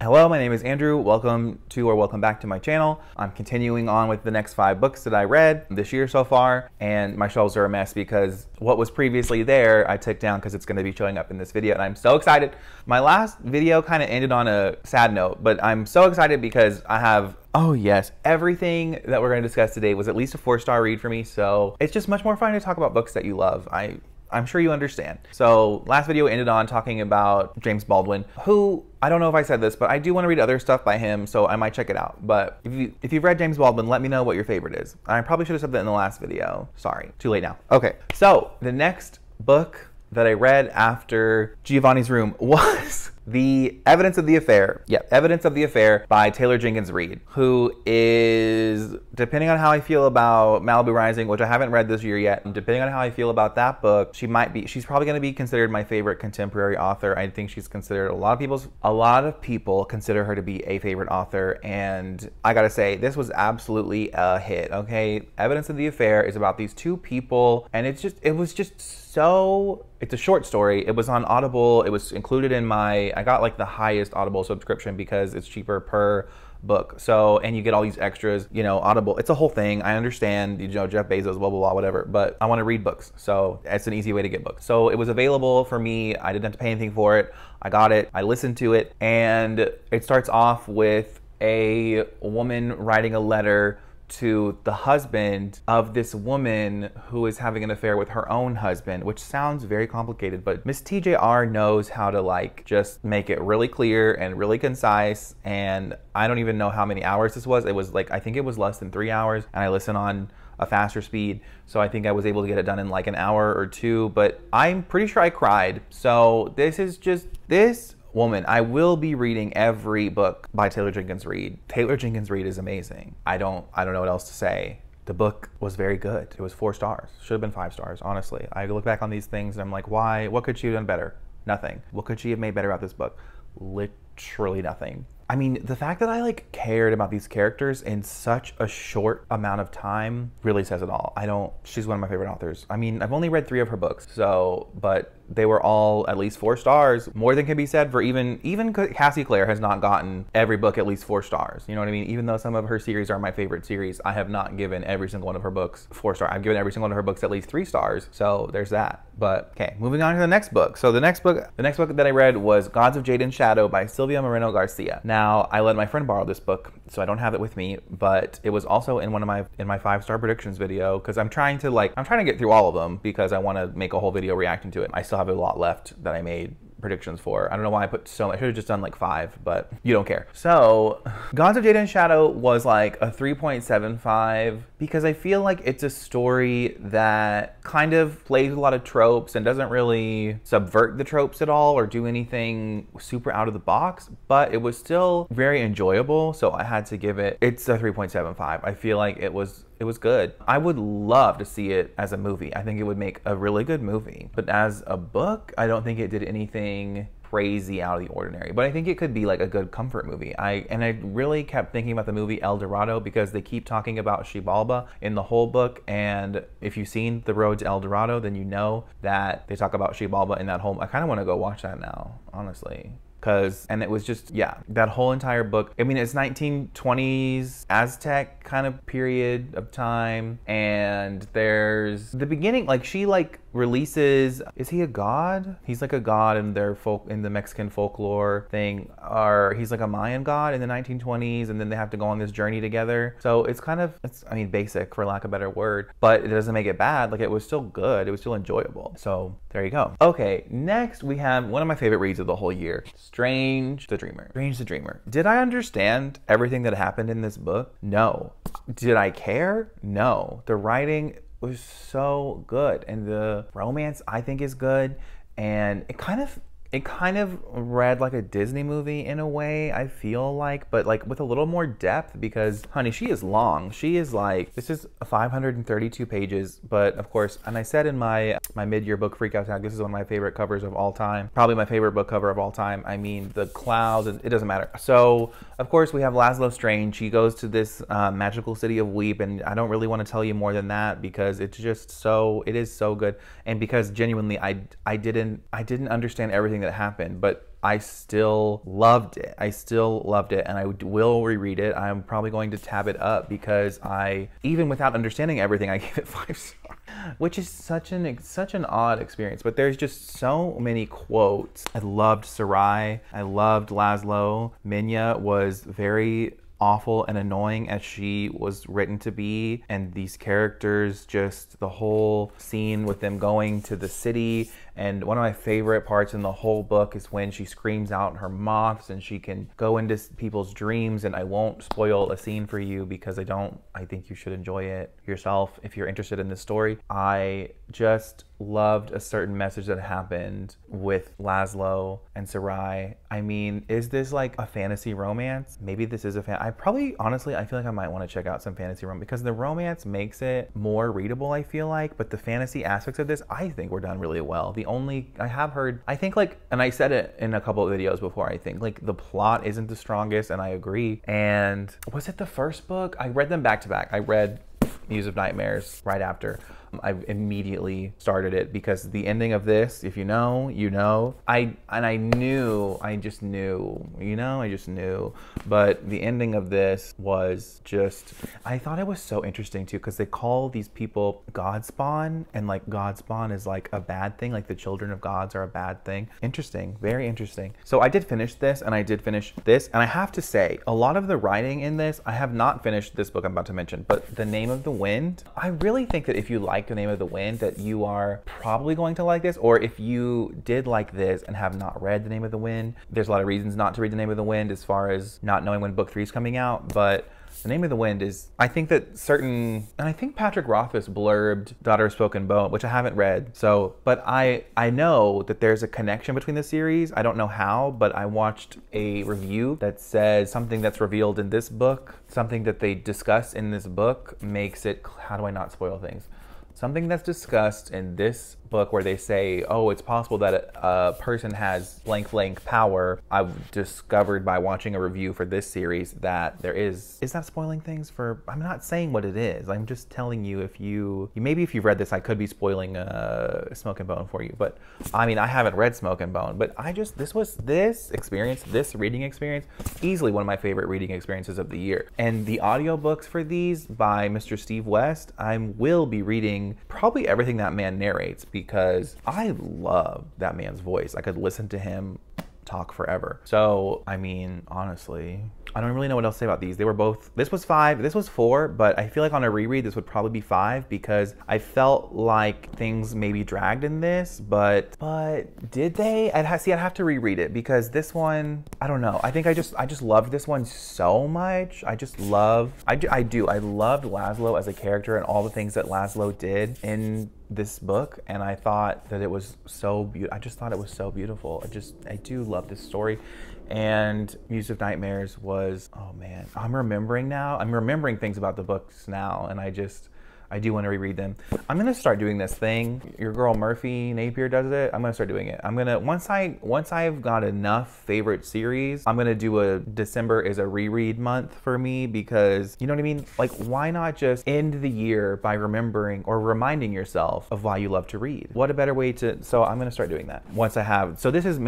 Hello, my name is Andrew. Welcome back to my channel. I'm continuing on with the next 5 books that I read this year so far, and my shelves are a mess because what was previously there I took down because it's going to be showing up in this video, and I'm so excited. My last video kind of ended on a sad note, but I'm so excited because I have, oh yes, everything that we're going to discuss today was at least a 4-star read for me, so it's just much more fun to talk about books that you love. I'm sure you understand. So last video ended on talking about James Baldwin, who, I don't know if I said this, but I do want to read other stuff by him, so I might check it out. But if you've read James Baldwin, let me know what your favorite is. I probably should have said that in the last video. Sorry, too late now. Okay, so the next book that I read after Giovanni's Room was The Evidence of the Affair. Yeah, Evidence of the Affair by Taylor Jenkins Reid, who is, depending on how I feel about Malibu Rising, which I haven't read this year yet, and depending on how I feel about that book, she's probably going to be considered my favorite contemporary author. I think she's considered, a lot of people consider her to be a favorite author, and I gotta say, this was absolutely a hit, okay? Evidence of the Affair is about these 2 people, and it's a short story. It was on Audible. It was included in I got like the highest Audible subscription because it's cheaper per book. So, and you get all these extras, you know, Audible. It's a whole thing. I understand, you know, Jeff Bezos, blah, blah, blah, whatever, but I want to read books. So it's an easy way to get books. So it was available for me. I didn't have to pay anything for it. I got it. I listened to it. And it starts off with a woman writing a letter to the husband of this woman who is having an affair with her own husband, which sounds very complicated, but Miss TJR knows how to like just make it really clear and really concise. And I don't even know how many hours this was. It was like, I think it was less than 3 hours, and I listened on a faster speed, so I think I was able to get it done in like an hour or 2, but I'm pretty sure I cried. So this woman, I will be reading every book by Taylor Jenkins Reid. Taylor Jenkins Reid is amazing. I don't know what else to say. The book was very good. It was 4 stars. Should have been 5 stars, honestly. I look back on these things and I'm like, why? What could she have done better? Nothing. What could she have made better about this book? Literally nothing. I mean, the fact that I like cared about these characters in such a short amount of time really says it all. She's one of my favorite authors. I mean, I've only read 3 of her books, but they were all at least 4 stars. More than can be said for even Cassie Clare has not gotten every book at least 4 stars. You know what I mean? Even though some of her series are my favorite series, I have not given every single one of her books 4 stars. I've given every single one of her books at least 3 stars. So there's that. But okay, moving on to the next book. So the next book that I read was Gods of Jade and Shadow by Silvia Moreno Garcia. Now, I let my friend borrow this book, so I don't have it with me, but it was also in my 5-star predictions video, because I'm trying to get through all of them because I want to make a whole video reacting to it. I still have a lot left that I made predictions for. I don't know why I put so much. I should have just done like 5, but you don't care. So Gods of Jade and Shadow was like a 3.75 because I feel like it's a story that kind of plays with a lot of tropes and doesn't really subvert the tropes at all or do anything super out of the box, but it was still very enjoyable, so I had to give it's a 3.75. I feel like it was good. I would love to see it as a movie. I think it would make a really good movie. But as a book, I don't think it did anything crazy out of the ordinary. But I think it could be like a good comfort movie. I really kept thinking about the movie El Dorado because they keep talking about Xibalba in the whole book. And if you've seen The Road to El Dorado, then you know that they talk about Xibalba in that whole. I kind of want to go watch that now, honestly. And it was just, yeah, that whole entire book. I mean, it's 1920s Aztec kind of period of time. And there's the beginning, like she like releases, is he a god? He's like a god in the Mexican folklore thing, or he's like a Mayan god in the 1920s, and then they have to go on this journey together. So it's kind of, I mean, basic for lack of a better word, but it doesn't make it bad. Like it was still good. It was still enjoyable. So there you go. Okay, next we have one of my favorite reads of the whole year. Strange the Dreamer. Strange the Dreamer. Did I understand everything that happened in this book? No. Did I care? No. The writing was so good, and the romance I think is good, and it kind of read like a Disney movie in a way, I feel like, but like with a little more depth because, honey, she is long. She is like, this is 532 pages, but of course, and I said in my mid-year book freakout tag, this is one of my favorite covers of all time. Probably my favorite book cover of all time. I mean, the clouds, it doesn't matter. So, of course, we have Laszlo Strange. He goes to this magical city of Weep, and I don't really want to tell you more than that because it's just it is so good. And because genuinely, I didn't understand everything everything that happened, but I still loved it. I still loved it, and I will reread it. I'm probably going to tab it up because even without understanding everything, I gave it 5 stars, which is such an odd experience. But there's just so many quotes. I loved Sarai. I loved Laszlo. Minya was very awful and annoying as she was written to be, and these characters, just the whole scene with them going to the city. And one of my favorite parts in the whole book is when she screams out her moths and she can go into people's dreams. And I won't spoil a scene for you because I think you should enjoy it yourself if you're interested in this story. I just loved a certain message that happened with Laszlo and Sarai. I mean, is this like a fantasy romance? Maybe this is honestly, I feel like I might want to check out some fantasy romance because the romance makes it more readable, I feel like, but the fantasy aspects of this, I think were done really well. I think like, and I said it in a couple of videos before, I think like the plot isn't the strongest, and I agree. And was it the first book? I read them back to back. I read Muse of Nightmares right after. I immediately started it because the ending of this, if you know, you know. I just knew. But the ending of this was just, I thought it was so interesting too, because they call these people Godspawn, and like Godspawn is like a bad thing, like the children of gods are a bad thing. Interesting, very interesting. So I did finish this, and I have to say, a lot of the writing in this, I have not finished this book I'm about to mention, but The Name of the Wind, I really think that if you like The Name of the Wind, that you are probably going to like this. Or if you did like this and have not read The Name of the Wind, there's a lot of reasons not to read The Name of the Wind as far as not knowing when book 3 is coming out. But The Name of the Wind is, I think Patrick Rothfuss blurbed Daughter of Smoke and Bone, which I haven't read. So, but I know that there's a connection between the series. I don't know how, but I watched a review that says something that's revealed in this book, something that they discuss in this book makes it, how do I not spoil things? Something that's discussed in this book where they say, oh, it's possible that a person has blank power. I've discovered by watching a review for this series that there is that spoiling things for, I'm not saying what it is. I'm just telling you, maybe if you've read this, I could be spoiling Smoke and Bone for you. But I mean, I haven't read Smoke and Bone, but this reading experience, easily one of my favorite reading experiences of the year. And the audiobooks for these by Mr. Steve West, I will be reading probably everything that man narrates, because I love that man's voice. I could listen to him talk forever. So, I mean, honestly, I don't really know what else to say about these. They were both, this was 5, this was 4, but I feel like on a reread, this would probably be 5 because I felt like things maybe dragged in this, but did they? I'd have to reread it because this one, I don't know. I think I just loved this one so much. I loved Laszlo as a character and all the things that Laszlo did in this book, and I thought that it was so beautiful. I just thought it was so beautiful. I do love this story. And Muse of Nightmares was, oh man, I'm remembering things about the books now, and I do want to reread them. I'm gonna start doing this thing. Your girl Murphy Napier does it. I'm gonna start doing it. Once I've got enough favorite series, I'm gonna do December is a reread month for me, because you know what I mean? Like, why not just end the year by remembering or reminding yourself of why you love to read? What a better way to, so I'm gonna start doing that. Once I have, so this is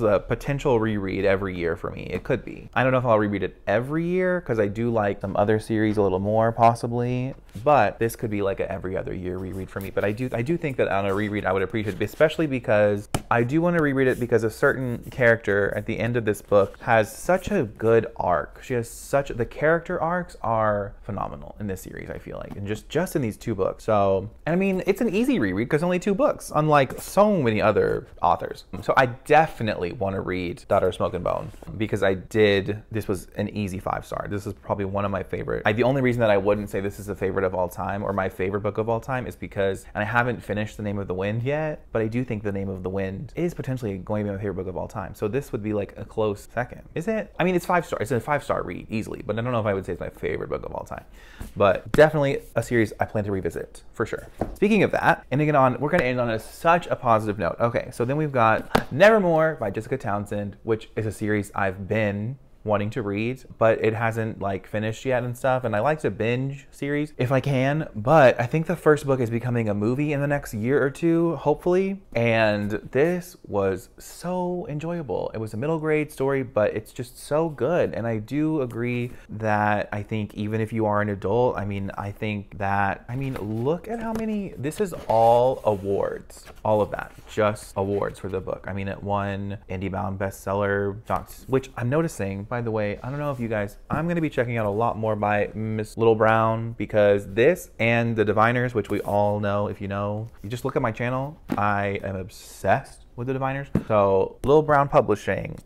a potential reread every year for me. It could be. I don't know if I'll reread it every year, because I do like some other series a little more possibly, but this could be like a every other year reread for me. But I do think that on a reread I would appreciate it, especially because I do want to reread it because a certain character at the end of this book has such a good arc. The character arcs are phenomenal in this series, I feel like, and just in these 2 books. So, and I mean, it's an easy reread because only 2 books, unlike so many other authors. So I definitely want to read Daughter of Smoke and Bone because this was an easy 5-star. This is probably one of my favorite. The only reason that I wouldn't say this is a favorite of all time or my favorite book of all time is because, and I haven't finished The Name of the Wind yet, but I do think The Name of the Wind is potentially going to be my favorite book of all time. So this would be like a close second. Is it? I mean, it's 5-star. It's a 5-star read easily, but I don't know if I would say it's my favorite book of all time. But definitely a series I plan to revisit for sure. Speaking of that, we're going to end on such a positive note. Okay, so then we've got Nevermoor by Jessica Townsend, which is a series I've been wanting to read, but it hasn't like finished yet and stuff. And I like to binge series if I can, but I think the first book is becoming a movie in the next year or two, hopefully. And this was so enjoyable. It was a middle grade story, but it's just so good. And I do agree that I think even if you are an adult, I mean, I think that, I mean, look at how many, this is all awards, all of that, just awards for the book. I mean, it won Indie Bound bestseller, which I'm noticing, by the way, I don't know if you guys, I'm going to be checking out a lot more by Miss Little Brown, because this and The Diviners, which we all know, if you know, you just look at my channel, I am obsessed with The Diviners. So Little Brown Publishing,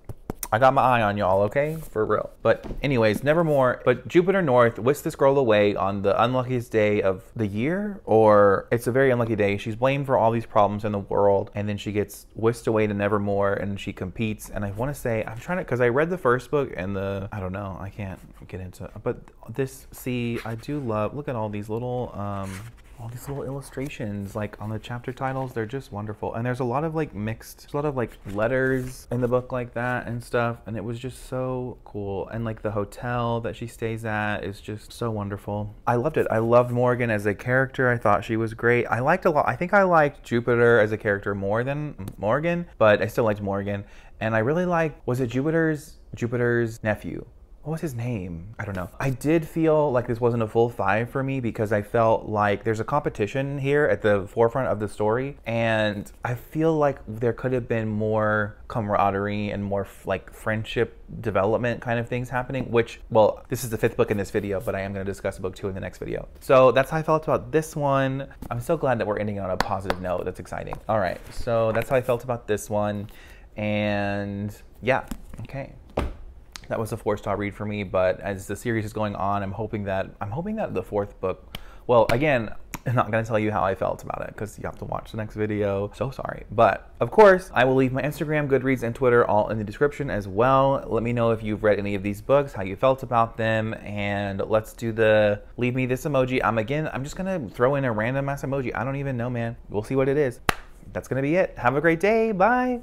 I got my eye on y'all, okay? For real. But anyways, Nevermoor, but Jupiter North whisks this girl away on the unluckiest day of the year, or it's a very unlucky day. She's blamed for all these problems in the world, and then she gets whisked away to Nevermoor, and she competes. And I want to say, I'm trying to, because I read the first book and I don't know, I can't get into it. But this, see, I do love, look at all these little illustrations like on the chapter titles. They're just wonderful, and there's a lot of like mixed, a lot of like letters in the book like that and stuff, and it was just so cool. And like the hotel that she stays at is just so wonderful. I loved it. I loved Morgan as a character. I thought she was great. I liked a lot, I think I liked Jupiter as a character more than Morgan, but I still liked Morgan. And I really liked, was it Jupiter's nephew? What was his name? I don't know. I did feel like this wasn't a full 5 for me, because I felt like there's a competition here at the forefront of the story, and I feel like there could have been more camaraderie and more like friendship development kind of things happening, which, well, this is the 5th book in this video, but I am going to discuss book 2 in the next video. So that's how I felt about this one. I'm so glad that we're ending on a positive note. That's exciting. All right, so that's how I felt about this one. And yeah, okay. That was a 4-star read for me, but as the series is going on, I'm hoping that the 4th book, well, again, I'm not gonna tell you how I felt about it because you have to watch the next video. So sorry. But of course, I will leave my Instagram, Goodreads, and Twitter all in the description as well. Let me know if you've read any of these books, how you felt about them, and let's do the leave me this emoji. I'm just gonna throw in a random ass emoji. I don't even know, man. We'll see what it is. That's gonna be it. Have a great day. Bye.